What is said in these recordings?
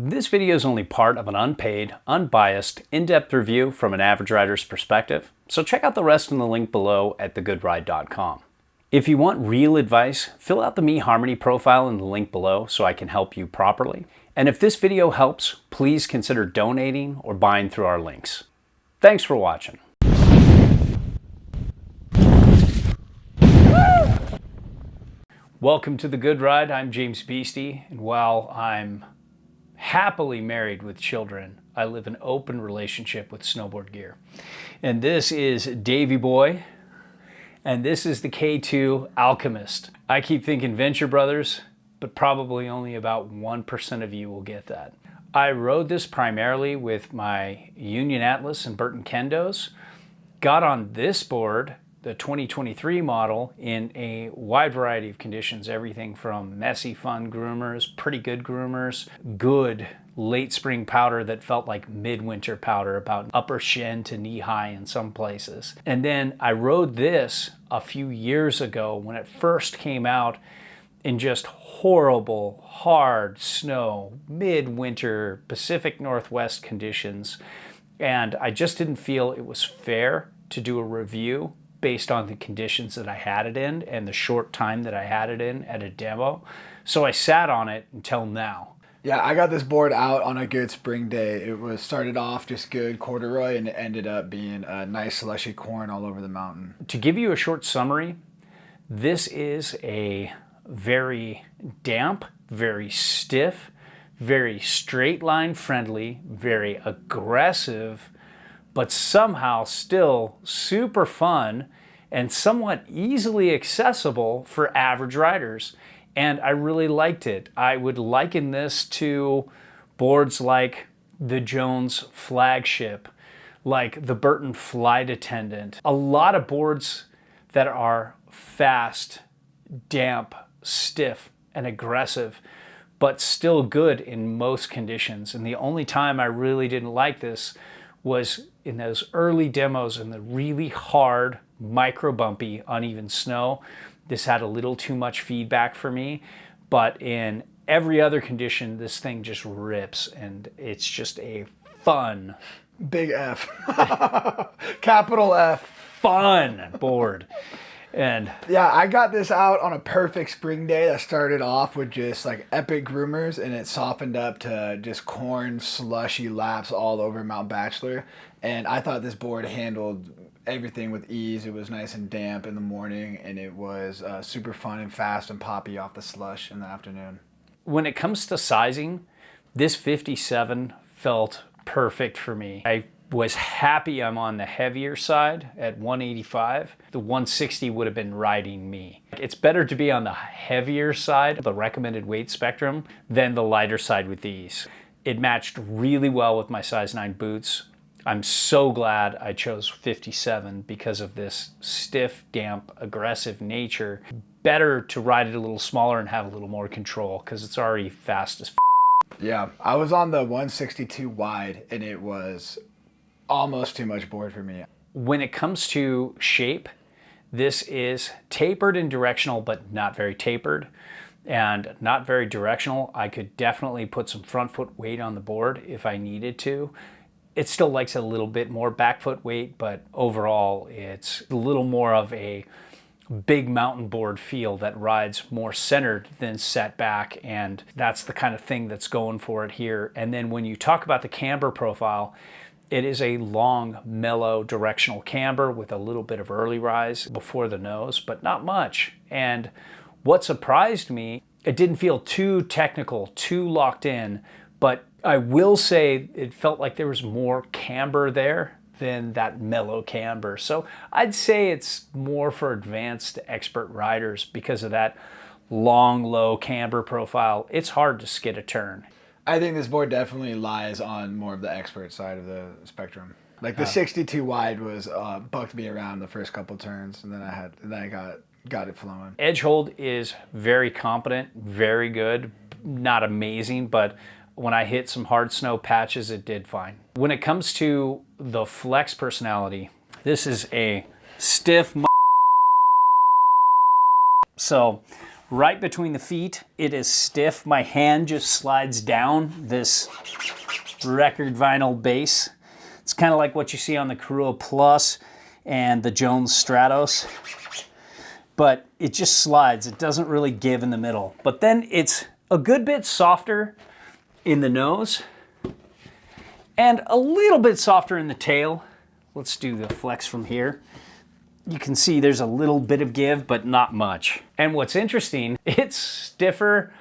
This video is only part of an unpaid, unbiased, in-depth review from an average rider's perspective, so check out the rest in the link below at thegoodride.com. If you want real advice, fill out the Me Harmony profile in the link below so I can help you properly. And if this video helps, please consider donating or buying through our links. Thanks for watching. Welcome to The Good Ride. I'm James Beastie, and while I'm happily married with children, I live an open relationship with snowboard gear. And this is Davey Boy, and this is the K2 Alchemist. I keep thinking Venture Brothers, but probably only about 1% of you will get that. I rode this primarily with my Union Atlas and Burton Kendos. Got on this board, the 2023 model, in a wide variety of conditions, everything from messy fun groomers, pretty good groomers, good late spring powder that felt like midwinter powder, about upper shin to knee high in some places. And then I rode this a few years ago when it first came out in just horrible, hard snow, midwinter Pacific Northwest conditions. And I just didn't feel it was fair to do a review based on the conditions that I had it in and the short time that I had it in at a demo. So I sat on it until now. Yeah, I got this board out on a good spring day. It was started off just good corduroy and it ended up being a nice slushy corn all over the mountain. To give you a short summary, this is a very damp, very stiff, very straight line friendly, very aggressive, but somehow still super fun and somewhat easily accessible for average riders. And I really liked it. I would liken this to boards like the Jones Flagship, like the Burton Flight Attendant. A lot of boards that are fast, damp, stiff, and aggressive, but still good in most conditions. And the only time I really didn't like this was in those early demos in the really hard, micro bumpy, uneven snow. This had a little too much feedback for me, but in every other condition, this thing just rips, and it's just a fun, big F, capital F, fun board. And yeah, I got this out on a perfect spring day that started off with just like epic groomers, and it softened up to just corn slushy laps all over Mount Bachelor. And I thought this board handled everything with ease. It was nice and damp in the morning, and it was super fun and fast and poppy off the slush in the afternoon. When it comes to sizing, this 57 felt perfect for me. I was happy I'm on the heavier side at 185. The 160 would have been riding me. It's better to be on the heavier side of the recommended weight spectrum than the lighter side with these. It matched really well with my size 9 boots. I'm so glad I chose 57 because of this stiff, damp, aggressive nature. Better to ride it a little smaller and have a little more control because it's already fast as Yeah, I was on the 162 wide and it was almost too much board for me. When it comes to shape, this is tapered and directional, but not very tapered and not very directional. I could definitely put some front foot weight on the board if I needed to. It still likes a little bit more back foot weight, but overall it's a little more of a big mountain board feel that rides more centered than set back, and that's the kind of thing that's going for it here. And then when you talk about the camber profile, it is a long, mellow, directional camber with a little bit of early rise before the nose, but not much. And what surprised me, it didn't feel too technical, too locked in, but I will say it felt like there was more camber there than that mellow camber. So I'd say it's more for advanced expert riders because of that long, low camber profile. It's hard to skid a turn. I think this board definitely lies on more of the expert side of the spectrum. Like the 62 wide was bucked me around the first couple turns, and then I got it flowing. Edge hold is very competent, very good, not amazing, but when I hit some hard snow patches, it did fine. When it comes to the flex personality, this is a stiff. So right between the feet. It is stiff. My hand just slides down this record vinyl base. It's kind of like what you see on the Karua Plus and the Jones Stratos. But it just slides. It doesn't really give in the middle. But then it's a good bit softer in the nose and a little bit softer in the tail. Let's do the flex from here. You can see there's a little bit of give, but not much. And what's interesting, it's stiffer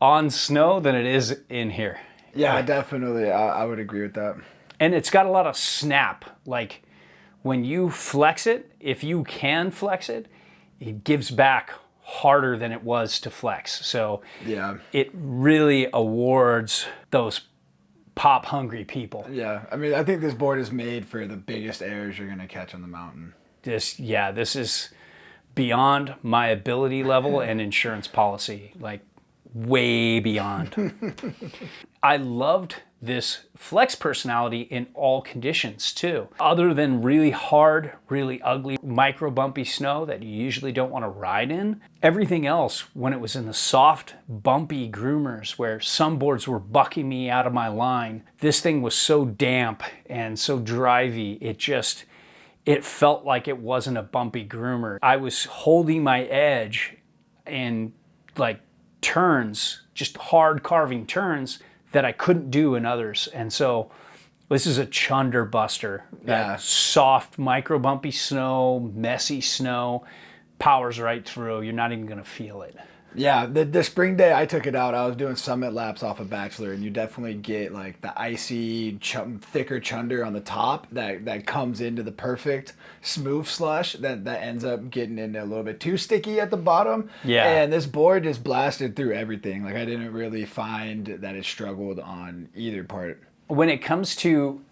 on snow than it is in here. Yeah, definitely. I would agree with that. And it's got a lot of snap. Like when you flex it, if you can flex it, it gives back harder than it was to flex. So yeah, it really awards those pop hungry people. Yeah, I mean, I think this board is made for the biggest airs you're gonna catch on the mountain. This is beyond my ability level and insurance policy, like way beyond. I loved this flex personality in all conditions too. Other than really hard, really ugly, micro bumpy snow that you usually don't want to ride in, everything else, when it was in the soft, bumpy groomers where some boards were bucking me out of my line, this thing was so damp and so drivey, it felt like it wasn't a bumpy groomer. I was holding my edge in like turns, just hard carving turns that I couldn't do in others. And so this is a chunder buster. Yeah. Soft, micro bumpy snow, messy snow, powers right through. You're not even gonna feel it. Yeah, the spring day I took it out, I was doing summit laps off of Bachelor, and you definitely get like the icy, thicker chunder on the top that comes into the perfect smooth slush that ends up getting into a little bit too sticky at the bottom. Yeah. And this board just blasted through everything. Like I didn't really find that it struggled on either part. When it comes to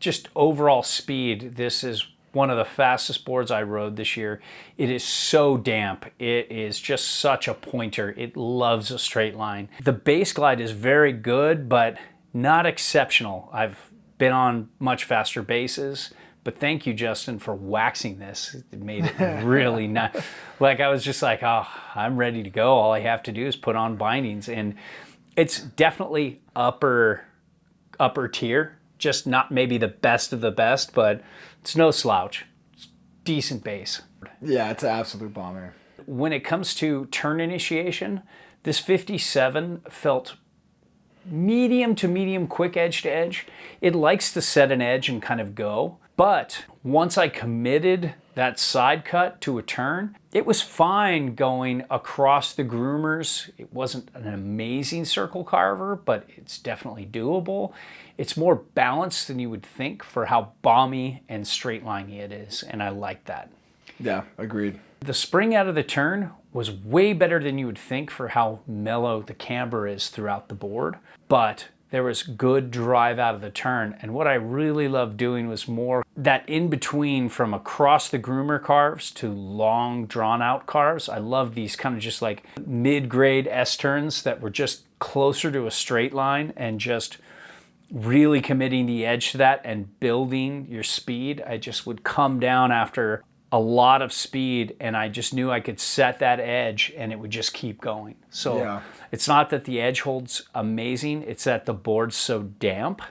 just overall speed, this is one of the fastest boards I rode this year. It is so damp. It is just such a pointer. It loves a straight line. The base glide is very good, but not exceptional. I've been on much faster bases, but thank you, Justin, for waxing this. It made it really nice. Like I was just like, oh, I'm ready to go. All I have to do is put on bindings. And it's definitely upper tier, just not maybe the best of the best, but it's no slouch. It's decent base. Yeah, it's an absolute bomber. When it comes to turn initiation, this 57 felt medium to medium quick edge to edge. It likes to set an edge and kind of go. But once I committed that side cut to a turn, it was fine going across the groomers. It wasn't an amazing circle carver, but it's definitely doable. It's more balanced than you would think for how balmy and straight liney it is, and I like that. Yeah, agreed. The spring out of the turn was way better than you would think for how mellow the camber is throughout the board, but there was good drive out of the turn, and what I really loved doing was more that in between from across the groomer carves to long drawn out carves. I love these kind of just like mid-grade S-turns that were just closer to a straight line and just really committing the edge to that and building your speed. I just would come down after a lot of speed and I just knew I could set that edge and it would just keep going. So Yeah. It's not that the edge holds amazing, it's that the board's so damp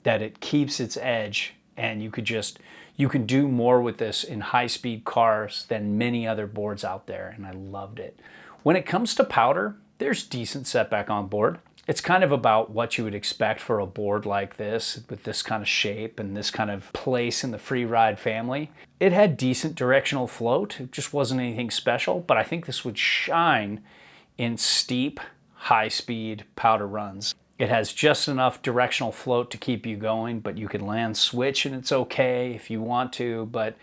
that it keeps its edge, and you can do more with this in high speed cars than many other boards out there, and I loved it. When it comes to powder, there's decent setback on board. It's kind of about what you would expect for a board like this, with this kind of shape and this kind of place in the free ride family. It had decent directional float. It just wasn't anything special, but I think this would shine in steep, high-speed powder runs. It has just enough directional float to keep you going, but you can land switch and it's okay if you want to, but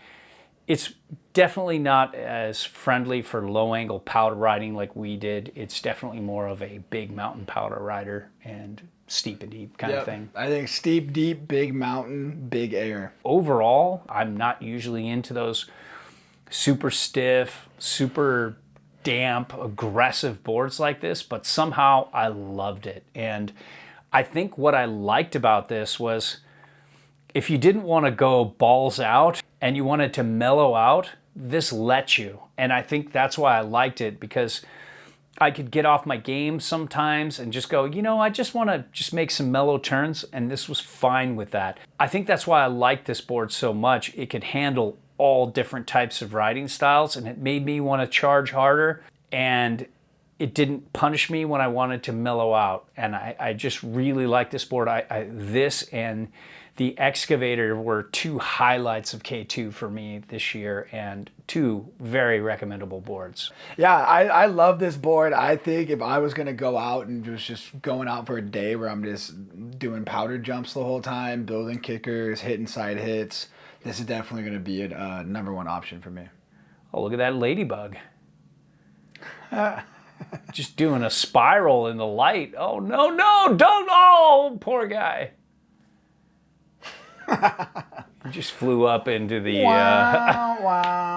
it's definitely not as friendly for low-angle powder riding like we did. It's definitely more of a big mountain powder rider and steep and deep kind of thing. I think steep, deep, big mountain, big air. Overall, I'm not usually into those super stiff, super damp, aggressive boards like this, but somehow I loved it. And I think what I liked about this was if you didn't want to go balls out and you wanted to mellow out, this let you. And I think that's why I liked it, because I could get off my game sometimes and just go, I just want to just make some mellow turns, and this was fine with that. I think that's why I like this board so much. It could handle all different types of riding styles, and it made me want to charge harder, and it didn't punish me when I wanted to mellow out. And I just really like this board. This and the Excavator were two highlights of K2 for me this year, and two very recommendable boards. Yeah, I love this board. I think if I was going to go out and was just going out for a day where I'm just doing powder jumps the whole time, building kickers, hitting side hits, this is definitely going to be a #1 option for me. Oh, look at that ladybug. Just doing a spiral in the light. Oh, no, don't. Oh, poor guy. He just flew up into the... Wow, wow.